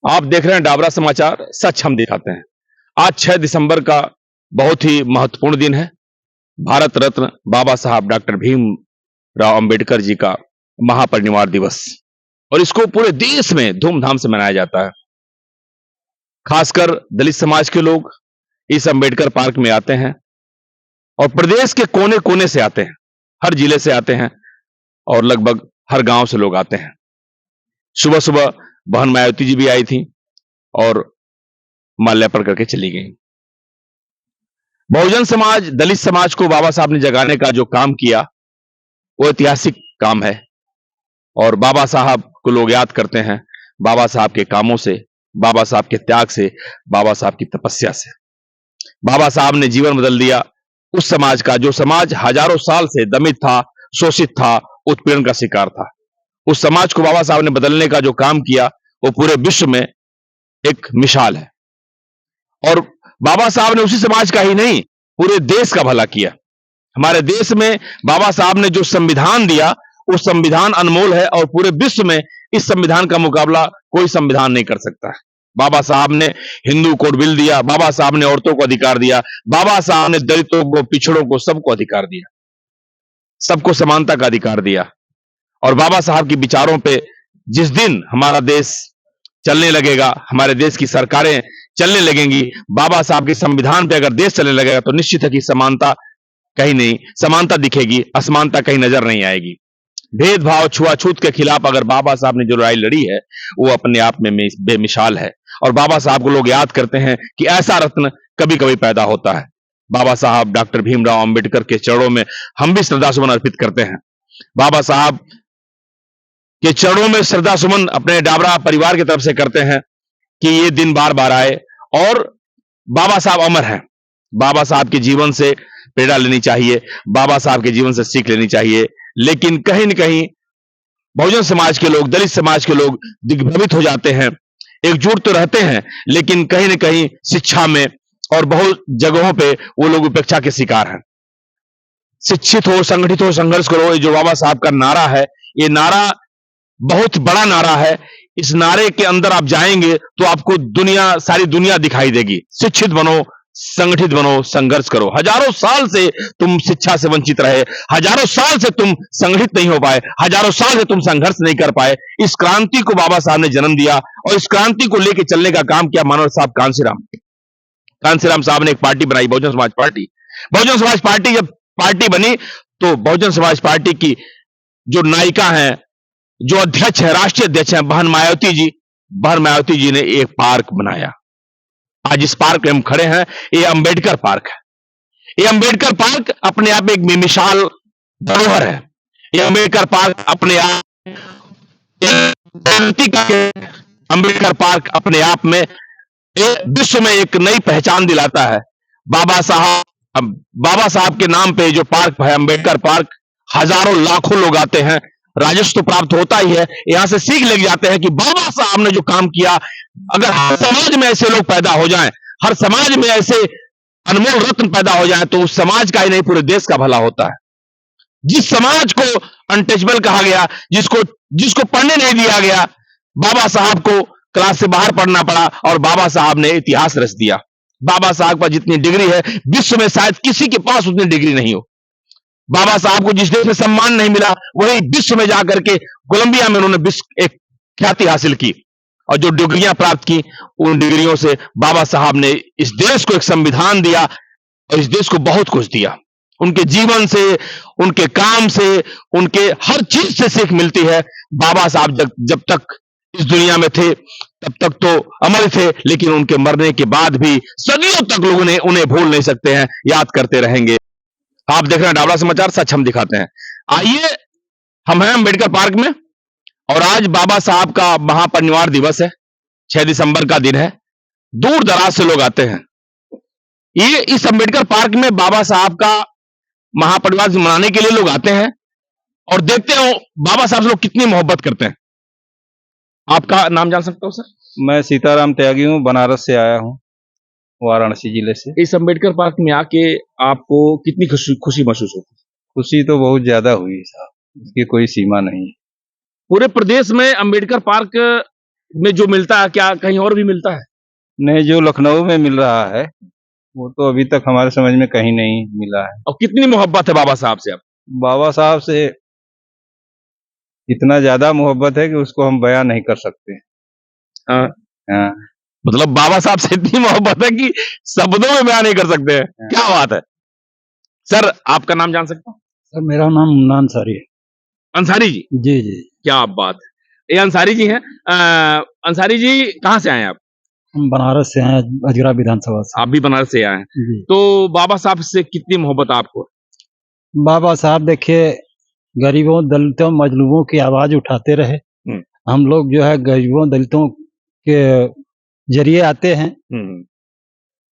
आप देख रहे हैं डाबरा समाचार, सच हम दिखाते हैं। आज 6 दिसंबर का बहुत ही महत्वपूर्ण दिन है। भारत रत्न बाबा साहब डॉक्टर भीमराव अंबेडकर जी का महापरिनिर्वाण दिवस, और इसको पूरे देश में धूमधाम से मनाया जाता है। खासकर दलित समाज के लोग इस अंबेडकर पार्क में आते हैं और प्रदेश के कोने कोने से आते हैं, हर जिले से आते हैं और लगभग हर गांव से लोग आते हैं। सुबह सुबह बहन मायावती जी भी आई थी और माल्यार्पण करके चली गई। बहुजन समाज, दलित समाज को बाबा साहब ने जगाने का जो काम किया वो ऐतिहासिक काम है, और बाबा साहब को लोग याद करते हैं बाबा साहब के कामों से, बाबा साहब के त्याग से, बाबा साहब की तपस्या से। बाबा साहब ने जीवन बदल दिया उस समाज का जो समाज हजारों साल से दमित था, शोषित था, उत्पीड़न का शिकार था। उस समाज को बाबा साहब ने बदलने का जो काम किया वो पूरे विश्व में एक मिसाल है, और बाबा साहब ने उसी समाज का ही नहीं पूरे देश का भला किया। हमारे देश में बाबा साहब ने जो संविधान दिया वो संविधान अनमोल है, और पूरे विश्व में इस संविधान का मुकाबला कोई संविधान नहीं कर सकता है। बाबा साहब ने हिंदू कोड बिल दिया, बाबा साहब ने औरतों को अधिकार दिया, बाबा साहब ने दलितों को, पिछड़ों को, सबको अधिकार दिया, सबको समानता का अधिकार दिया। और बाबा साहब के विचारों पे जिस दिन हमारा देश चलने लगेगा, हमारे देश की सरकारें चलने लगेंगी, बाबा साहब के संविधान पे अगर देश चलने लगेगा, तो निश्चित है कि समानता कहीं नहीं, समानता दिखेगी, असमानता कहीं नजर नहीं आएगी। भेदभाव, छुआछूत के खिलाफ अगर बाबा साहब ने जो लड़ाई लड़ी है वो अपने आप में बेमिसाल है, और बाबा साहब को लोग याद करते हैं कि ऐसा रत्न कभी कभी पैदा होता है। बाबा साहब डॉक्टर भीमराव अंबेडकर के चरणों में हम भी श्रद्धा सुमन अर्पित करते हैं। बाबा साहब के चरणों में श्रद्धा सुमन अपने डाबरा परिवार की तरफ से करते हैं कि ये दिन बार बार आए, और बाबा साहब अमर हैं। बाबा साहब के जीवन से प्रेरणा लेनी चाहिए, बाबा साहब के जीवन से सीख लेनी चाहिए, लेकिन कहीं न कहीं बहुजन समाज के लोग, दलित समाज के लोग दिग्भ्रमित हो जाते हैं। एकजुट तो रहते हैं, लेकिन कहीं न कहीं शिक्षा में और बहुत जगहों पे वो लोग उपेक्षा के शिकार हैं। शिक्षित हो, संगठित हो, संघर्ष करो, ये जो बाबा साहब का नारा है, ये नारा बहुत बड़ा नारा है। इस नारे के अंदर आप जाएंगे तो आपको दुनिया, सारी दुनिया दिखाई देगी। शिक्षित बनो, संगठित बनो, संघर्ष करो। हजारों साल से तुम शिक्षा से वंचित रहे, हजारों साल से तुम संगठित नहीं हो पाए, हजारों साल से तुम संघर्ष नहीं कर पाए। इस क्रांति को बाबा साहब ने जन्म दिया, और इस क्रांति को लेकर चलने का काम किया मानव साहब कांसीराम साहब ने एक पार्टी बनाई, बहुजन समाज पार्टी। बहुजन समाज पार्टी जब पार्टी बनी तो बहुजन समाज पार्टी की जो नायिका है, जो अध्यक्ष है, राष्ट्रीय अध्यक्ष है बहन मायावती जी ने एक पार्क बनाया। आज इस पार्क में हम खड़े हैं, ये अंबेडकर पार्क है। ये अंबेडकर पार्क अपने आप में एक बेमिसाल धरोहर है। ये अंबेडकर पार्क अपने आप अंबेडकर पार्क अपने आप में विश्व में एक नई पहचान दिलाता है। बाबा साहब के नाम पे जो पार्क है अंबेडकर पार्क, हजारों लाखों लोग आते हैं, राजस्व तो प्राप्त होता ही है। यहां से सीख ले जाते हैं कि बाबा साहब ने जो काम किया, अगर हर समाज में ऐसे लोग पैदा हो जाएं, हर समाज में ऐसे अनमोल रत्न पैदा हो जाएं, तो उस समाज का ही नहीं पूरे देश का भला होता है। जिस समाज को अनटचेबल कहा गया, जिसको पढ़ने नहीं दिया गया, बाबा साहब को क्लास से बाहर पढ़ना पड़ा, और बाबा साहब ने इतिहास रच दिया। बाबा साहब पर जितनी डिग्री है विश्व में शायद किसी के पास उतनी डिग्री नहीं हो। बाबा साहब को जिस देश में सम्मान नहीं मिला, वही विश्व में जाकर के कोलंबिया में उन्होंने विश्व एक ख्याति हासिल की, और जो डिग्रियां प्राप्त की, उन डिग्रियों से बाबा साहब ने इस देश को एक संविधान दिया, और इस देश को बहुत कुछ दिया। उनके जीवन से, उनके काम से, उनके हर चीज से सीख मिलती है। बाबा साहब जब तक इस दुनिया में थे तब तक तो अमर थे, लेकिन उनके मरने के बाद भी सदियों तक लोग उन्हें भूल नहीं सकते हैं, याद करते रहेंगे। आप देख रहे हैं डाबरा समाचार, सच हम दिखाते हैं। आइए, हम हैं अंबेडकर पार्क में, और आज बाबा साहब का महापरिनिर्वाण दिवस है, 6 दिसंबर का दिन है। दूर दराज से लोग आते हैं। ये इस अंबेडकर पार्क में बाबा साहब का महापरिनिर्वाण मनाने के लिए लोग आते हैं, और देखते हो बाबा साहब से लोग कितनी मोहब्बत करते हैं। आपका नाम जान सकता हूं सर? मैं सीताराम त्यागी हूँ, बनारस से आया हूँ, वाराणसी जिले से। इस अंबेडकर पार्क में आके आपको कितनी खुशी महसूस होती है? खुशी तो बहुत ज्यादा हुई साहब, इसकी कोई सीमा नहीं। पूरे प्रदेश में अंबेडकर पार्क में जो मिलता है क्या कहीं और भी मिलता है? नहीं, जो लखनऊ में मिल रहा है वो तो अभी तक हमारे समझ में कहीं नहीं मिला है। और कितनी मोहब्बत है बाबा साहब से आप? बाबा साहब से इतना ज्यादा मोहब्बत है कि उसको हम बयां नहीं कर सकते। हाँ, हाँ, मतलब बाबा साहब से इतनी मोहब्बत है कि शब्दों में बयान नहीं कर सकते हैं। क्या बात है। सर आपका नाम जान सकता हूँ? सर मेरा नाम मुन्ना अंसारी है। अंसारी जी, जी जी। क्या बात है। ये अंसारी जी हैं। अंसारी जी कहाँ से आए हैं आप? हम बनारस से हैं, अजरा विधानसभा से। आप भी बनारस से आए हैं। जी। तो बाबा साहब से कितनी मोहब्बत आपको? बाबा साहब देखिए गरीबों दलितों मजलूमों की आवाज उठाते रहे। हम्म। हम लोग जो है गरीबों दलितों के जरिए आते हैं, हम्म,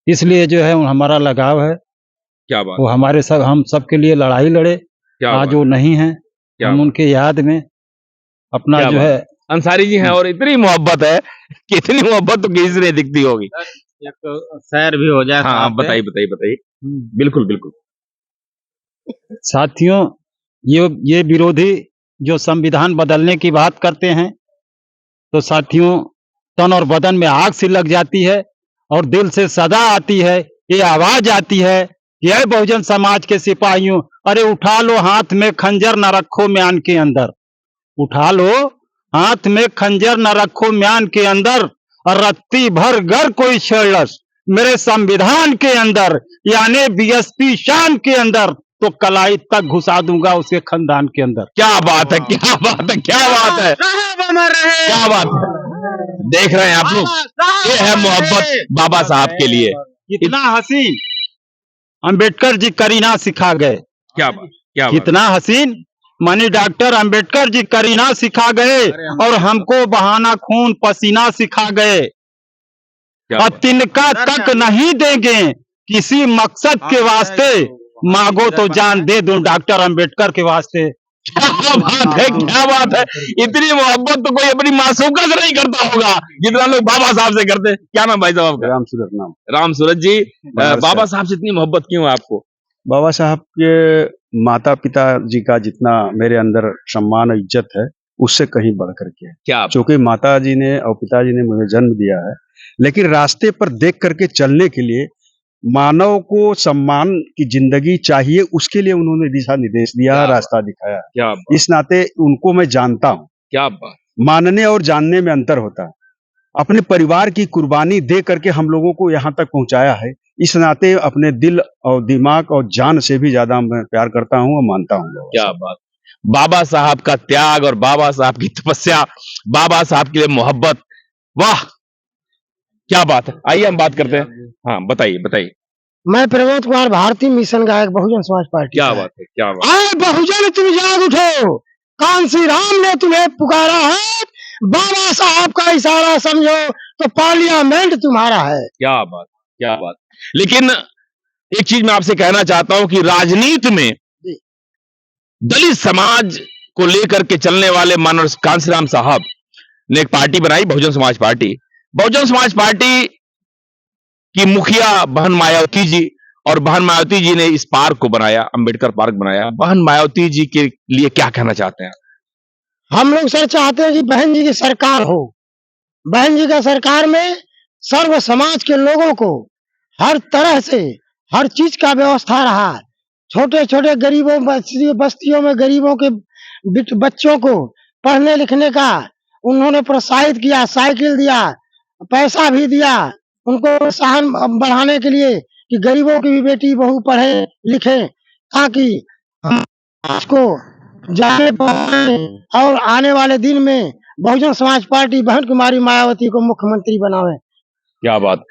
इसलिए जो है हमारा लगाव है। क्या बात, वो हमारे सब हम सबके लिए लड़ाई लड़े। क्या आज बात, वो नहीं है, क्या हम बात, उनके याद में अपना क्या जो बात। है अंसारी जी हैं और इतनी मोहब्बत है कि इतनी मोहब्बत तो किसी से नहीं दिखती होगी। एक सैर भी हो जाए। हाँ बताइए बताइए बताइए। बिल्कुल बिल्कुल। साथियों, ये विरोधी जो संविधान बदलने की बात करते हैं, तो साथियों तन और बदन में आग सी लग जाती है और दिल से सदा आती है, ये आवाज आती है कि ऐ बहुजन समाज के सिपाहियों, अरे उठा लो हाथ में खंजर न रखो म्यान के अंदर। उठा लो हाथ में खंजर न रखो म्यान के अंदर, और रत्ती भर घर कोई छेड़स मेरे संविधान के अंदर, यानी बीएसपी शान के अंदर, तो कलाई तक घुसा दूंगा उसके खानदान के अंदर। क्या बात है, क्या बात है, क्या बात है, क्या बात है। देख रहे हैं आप लोग, ये है मोहब्बत बाबा साहब के लिए। कितना हसीन अंबेडकर जी करीना सिखा गए। क्या बात, क्या बात, कितना हसीन मानी डॉक्टर अंबेडकर जी करीना सिखा गए और हमको बहाना खून पसीना सिखा गए। क्या और बात। तिनका तक नहीं देंगे किसी मकसद के वास्ते, मांगो तो जान दे दूं डॉक्टर अंबेडकर के वास्ते। क्या बात है, क्या बात है। इतनी मोहब्बत तो कोई अपनी मासूका से नहीं करता होगा जितना लोग बाबा साहब से करते हैं। क्या नाम भाई साहब आपका? राम सूरत नाम। राम सूरज जी। बनारस बाबा से। साहब से इतनी मोहब्बत क्यों है आपको? बाबा साहब के माता पिता जी का जितना मेरे अंदर सम्मान और इज्जत है उससे कहीं बढ़ करके है। क्या चूंकि माता जी ने और पिताजी ने मुझे जन्म दिया है, लेकिन रास्ते पर देख करके चलने के लिए मानव को सम्मान की जिंदगी चाहिए, उसके लिए उन्होंने दिशा निर्देश दिया है, रास्ता दिखाया है। क्या बात, इस नाते उनको मैं जानता हूँ। क्या बात। मानने और जानने में अंतर होता है। अपने परिवार की कुर्बानी दे करके हम लोगों को यहाँ तक पहुंचाया है, इस नाते अपने दिल और दिमाग और जान से भी ज्यादा मैं प्यार करता हूँ और मानता हूँ। क्या बात। बाबा साहब का त्याग और बाबा साहब की तपस्या, बाबा साहब के लिए मोहब्बत, वाह क्या बात है। आइए हम बात करते हैं। हाँ बताइए बताइए। मैं प्रमोद कुमार भारती मिशन गायक बहुजन समाज पार्टी क्या का। बात है, क्या बात। आए बहुजन तुम जाग उठो, कांसी राम ने तुम्हें पुकारा है, बाबा साहब का इशारा समझो तो पार्लियामेंट तुम्हारा है। क्या बात, क्या बात। लेकिन एक चीज मैं आपसे कहना चाहता हूं कि राजनीति में दलित समाज को लेकर के चलने वाले मानव कांसीराम साहब ने एक पार्टी बनाई, बहुजन समाज पार्टी। बहुजन समाज पार्टी की मुखिया बहन मायावती जी, और बहन मायावती जी ने इस पार्क को बनाया, अंबेडकर पार्क बनाया। बहन मायावती जी के लिए क्या कहना चाहते हैं? हम लोग सर चाहते हैं कि बहन जी की सरकार हो। बहन जी का सरकार में सर्व समाज के लोगों को हर तरह से हर चीज का व्यवस्था रहा। छोटे छोटे गरीबों बस्तियों में गरीबों के बच्चों को पढ़ने लिखने का उन्होंने प्रोत्साहित किया, साइकिल दिया, पैसा भी दिया, उनको प्रोत्साहन बढ़ाने के लिए कि गरीबों की भी बेटी बहू पढ़े लिखे, ताकि हम को जाने पहुंचाने और आने वाले दिन में बहुजन समाज पार्टी बहन कुमारी मायावती को मुख्यमंत्री बनावे। क्या बात।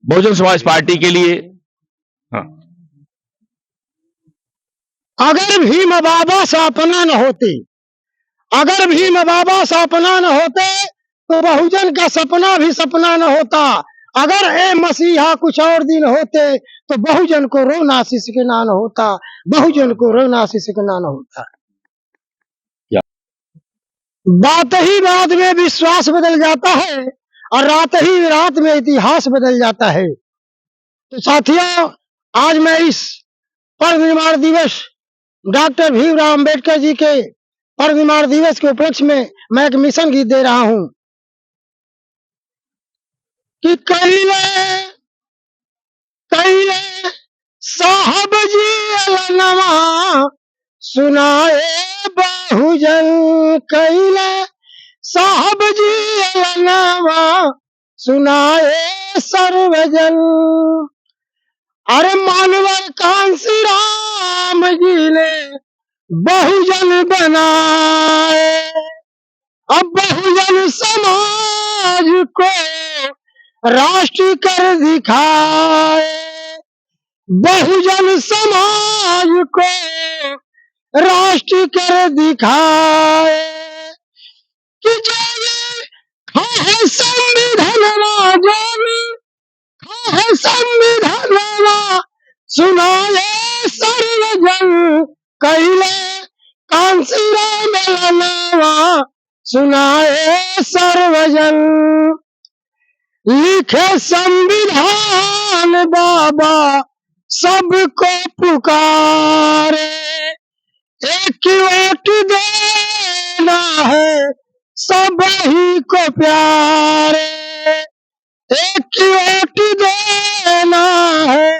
बहुजन समाज पार्टी के लिए हाँ। अगर भीम बाबा सपना न होते, अगर भीम बाबा सपना न होते तो बहुजन का सपना भी सपना न होता। अगर ए मसीहा कुछ और दिन होते तो बहुजन को रोना सिसकना न होता, बहुजन को रोना सिसकना न होता। बात ही बात में विश्वास बदल जाता है और रात ही रात में इतिहास बदल जाता है। तो साथियों, आज मैं इस परिनिर्वाण दिवस डॉक्टर भीमराव अंबेडकर जी के परिनिर्वाण दिवस के उपलक्ष्य में मैं एक मिशन गीत दे रहा हूँ। कि कैले कैले साहब जी अलनवा सुनाए बहुजन, कैले साहब जी अलनवा सुनाए सर्वजन। अरे मानवर कांसी राम जी ने बहुजन बनाए, अब बहुजन समाज को राष्ट्र कर दिखाए, बहुजन समाज को राष्ट्र कर दिखाए। कि जो ये है संविधानवा, जो है संविधानवा सुनाए सर्वजन, कैले कांसी राम अलनवा सुनाए सर्वजन। लिखे संविधान बाबा सबको पुकारे, एक वोट देना है सब ही को प्यारे, एक वोट देना है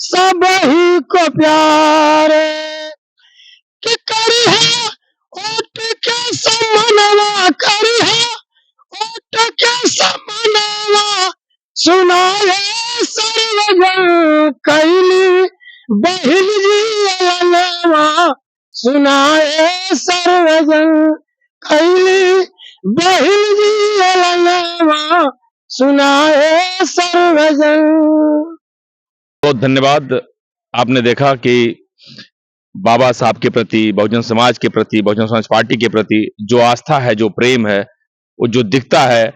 सब ही को प्यारे। कि करी है वोट के सम्मानवा, करी है वोट के सम्मानवा सुनाए सर्वजन, कैली बहिन जी अलनवा सुनाए सर्वजन, कैली बहिन जी अलनवा सुनाए सर्वजन। बहुत धन्यवाद। आपने देखा कि बाबा साहब के प्रति, बहुजन समाज के प्रति, बहुजन समाज पार्टी के प्रति जो आस्था है, जो प्रेम है, वो जो दिखता है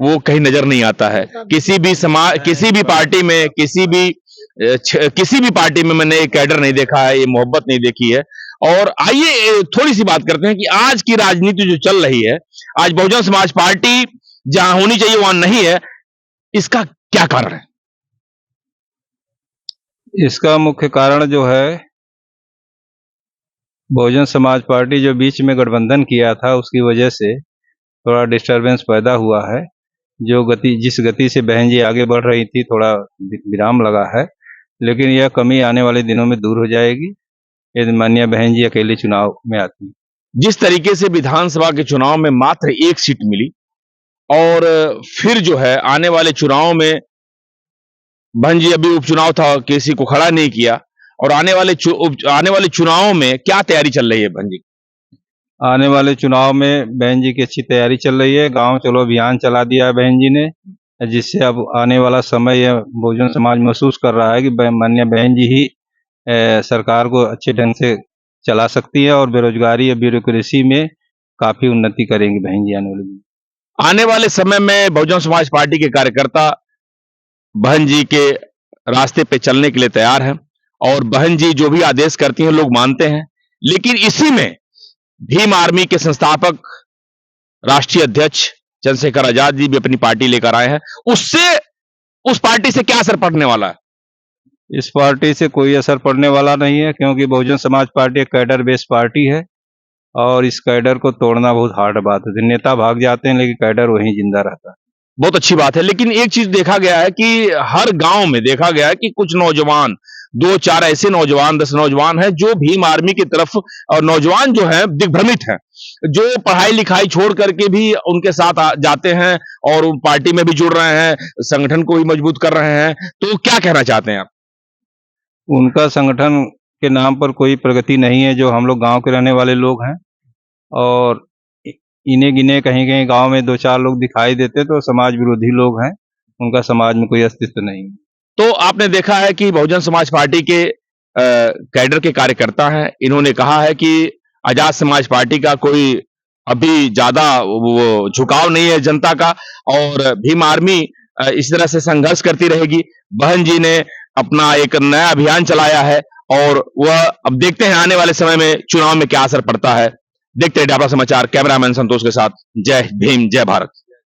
वो कहीं नजर नहीं आता है। किसी भी समाज, किसी भी पार्टी में, किसी भी पार्टी में मैंने एक कैडर नहीं देखा है, ये मोहब्बत नहीं देखी है। और आइए थोड़ी सी बात करते हैं कि आज की राजनीति जो चल रही है, आज बहुजन समाज पार्टी जहां होनी चाहिए वहां नहीं है, इसका क्या कारण है? इसका मुख्य कारण जो है, बहुजन समाज पार्टी जो बीच में गठबंधन किया था उसकी वजह से थोड़ा डिस्टरबेंस पैदा हुआ है। जिस गति से बहन जी आगे बढ़ रही थी, थोड़ा विराम लगा है, लेकिन यह कमी आने वाले दिनों में दूर हो जाएगी यदि माननीय बहन जी अकेले चुनाव में आती। जिस तरीके से विधानसभा के चुनाव में मात्र 1 सीट मिली और फिर जो है आने वाले चुनाव में बहन जी, अभी उपचुनाव था, किसी को खड़ा नहीं किया, और आने वाले चुनावों में क्या तैयारी चल रही है बहन जी? आने वाले चुनाव में बहन जी की अच्छी तैयारी चल रही है। गांव चलो अभियान चला दिया है बहन जी ने, जिससे अब आने वाला समय यह बहुजन समाज महसूस कर रहा है कि माननीय बहन जी ही सरकार को अच्छे ढंग से चला सकती है और बेरोजगारी या ब्यूरोक्रेसी में काफी उन्नति करेंगी बहन जी आने वाले समय में बहुजन समाज पार्टी के कार्यकर्ता बहन जी के रास्ते पे चलने के लिए तैयार हैं और बहन जी जो भी आदेश करती हैं लोग मानते हैं। लेकिन इसी में भीम आर्मी के संस्थापक राष्ट्रीय अध्यक्ष चंद्रशेखर आजाद जी भी अपनी पार्टी लेकर आए हैं। उससे, उस पार्टी से क्या असर पड़ने वाला है? इस पार्टी से कोई असर पड़ने वाला नहीं है, क्योंकि बहुजन समाज पार्टी एक कैडर बेस्ड पार्टी है और इस कैडर को तोड़ना बहुत हार्ड बात है। नेता भाग जाते हैं लेकिन कैडर वहीं जिंदा रहता है। बहुत अच्छी बात है। लेकिन एक चीज देखा गया है कि हर गांव में देखा गया है कि कुछ नौजवान, 2-4 ऐसे नौजवान, 10 नौजवान हैं जो भीम आर्मी की तरफ, और नौजवान जो हैं दिग्भ्रमित हैं, जो पढ़ाई लिखाई छोड़ करके भी उनके साथ जाते हैं और उन पार्टी में भी जुड़ रहे हैं, संगठन को भी मजबूत कर रहे हैं। तो क्या कहना चाहते हैं आप? उनका संगठन के नाम पर कोई प्रगति नहीं है। जो हम लोग गांव के रहने वाले लोग हैं और इन्हें गिने कहीं कहीं गांव में 2-4 लोग दिखाई देते तो समाज विरोधी लोग हैं, उनका समाज में कोई अस्तित्व नहीं है। तो आपने देखा है कि बहुजन समाज पार्टी के कैडर के कार्यकर्ता हैं, इन्होंने कहा है कि आजाद समाज पार्टी का कोई अभी ज्यादा वो झुकाव नहीं है जनता का और भीम आर्मी इस तरह से संघर्ष करती रहेगी। बहन जी ने अपना एक नया अभियान चलाया है और वह अब देखते हैं आने वाले समय में चुनाव में क्या असर पड़ता है। देखते हैं डाबरा समाचार, कैमरामैन संतोष के साथ। जय भीम, जय भारत।